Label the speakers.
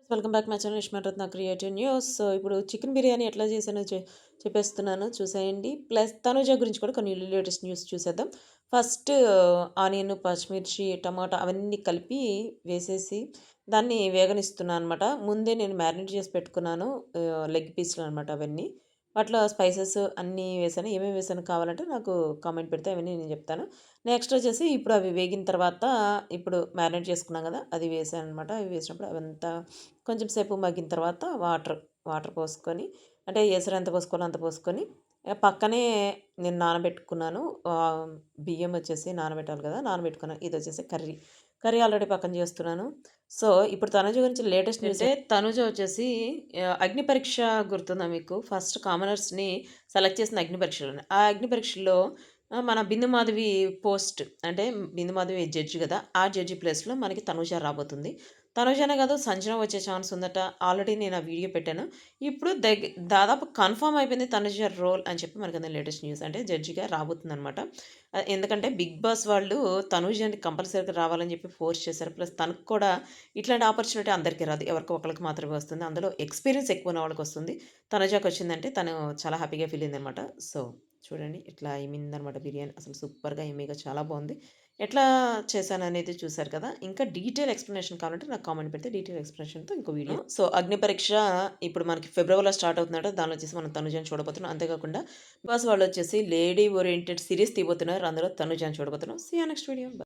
Speaker 1: Welcome back my channel Ishmaratna creative news. So ఇప్పుడు chicken biryani ఎట్లా చేశానో చెప్పేస్తున్నాను చూసేయండి. ప్లస్ తనుజ గురించి కూడా కొన్ని లేటెస్ట్ న్యూస్ చూసేద్దాం. ఫస్ట్ ఆనియన్, పచ్చిమిర్చి, టమాటా అవన్నీ కలిపి వేసేసి దాన్ని వేగనిస్తున్నాను అనమాట. ముందే నేను మ్యారినేట్ చేసి పెట్టుకున్నాను లెగ్ పీస్లు అనమాట అవన్నీ. వాటిలో స్పైసెస్ అన్నీ వేసాను. ఏమేమి వేసానో కావాలంటే నాకు కామెంట్ పెడితే అవన్నీ నేను చెప్తాను. నెక్స్ట్ వచ్చేసి ఇప్పుడు అవి వేగిన తర్వాత ఇప్పుడు మ్యారినేట్ చేసుకున్నాం కదా! అది వేసాననమాట. అవి వేసినప్పుడు అవంతా కొంచెం సేపు మగ్గిన తర్వాత వాటర్ పోసుకొని అంటే ఎసరు ఎంత పోసుకోవాలో అంత పోసుకొని పక్కనే నేను నానబెట్టుకున్నాను. బియ్యం వచ్చేసి నానబెట్టాలి కదా! నానబెట్టుకున్నాను. ఇదొచ్చేసి కర్రీ ఆల్రెడీ పక్కన చేస్తున్నాను. సో, ఇప్పుడు తనుజ గురించి లేటెస్ట్ న్యూస్ అంటే తనుజ వచ్చేసి అగ్ని పరీక్ష గుర్తుందా మీకు? ఫస్ట్ కామనర్స్‌ని సెలెక్ట్ చేసింది అగ్ని పరీక్షలోనే. ఆ అగ్ని పరీక్షలో మన బిందు మాధవి పోస్ట్ అంటే బిందు మాధవి జడ్జి గదా! ఆ జడ్జి ప్లేస్‌లో మనకి తనుజ రాబోతుంది. తనుజనే కాదు సంజన వచ్చే ఛాన్స్ ఉందట. ఆల్రెడీ నేను ఆ వీడియో పెట్టాను. ఇప్పుడు దాదాపు కన్ఫర్మ్ అయిపోయింది తనుజ రోల్ అని చెప్పి మనకది లేటెస్ట్ న్యూస్. అంటే జడ్జిగా రాబోతుందనమాట. ఎందుకంటే 'బిగ్ బాస్' వాళ్ళు తనుజని కంపల్సరీగా రావాలని చెప్పి ఫోర్స్ చేశారు. ప్లస్ తనకు కూడా ఇట్లాంటి ఆపర్చునిటీ అందరికీ రాదు. ఎవరికో ఒకళ్ళకి మాత్రమే వస్తుంది. అందులో ఎక్స్‌పీరియన్స్ ఎక్కువున్న వాళ్ళకొస్తుంది. తనుజాకొచ్చిందంటే తను చాలా హ్యాపీగా ఫీల్ అయిందనమాట. సో, చూడండి ఇట్లా అయిందనమాట బిర్యానీ. అసలు సూపర్‌గా యమ్మీగా చాలా బావుంది. ఎట్లా చేశాననేది చూసారు కదా! ఇంకా డీటెయిల్ ఎక్స్‌ప్లనేషన్ కావాలంటే నాకు కామెంట్ పెడితే డీటెయిల్ ఎక్స్‌ప్లనేషన్‌తో ఇంకో వీడియో. సో, అగ్ని పరీక్ష ఇప్పుడు మనకి ఫిబ్రవరిలో స్టార్ట్ అవుతుందట. దానిలో వచ్చేసి మనం తనుజని చూడబోతున్నాం. అంతేకాకుండా బిగ్ బాస్ వాళ్ళొచ్చేసి లేడీ ఓరియెంటెడ్ సీరీస్ తీయబోతున్నారు. అందులో తనుజని చూడబోతున్నాం. See you next video.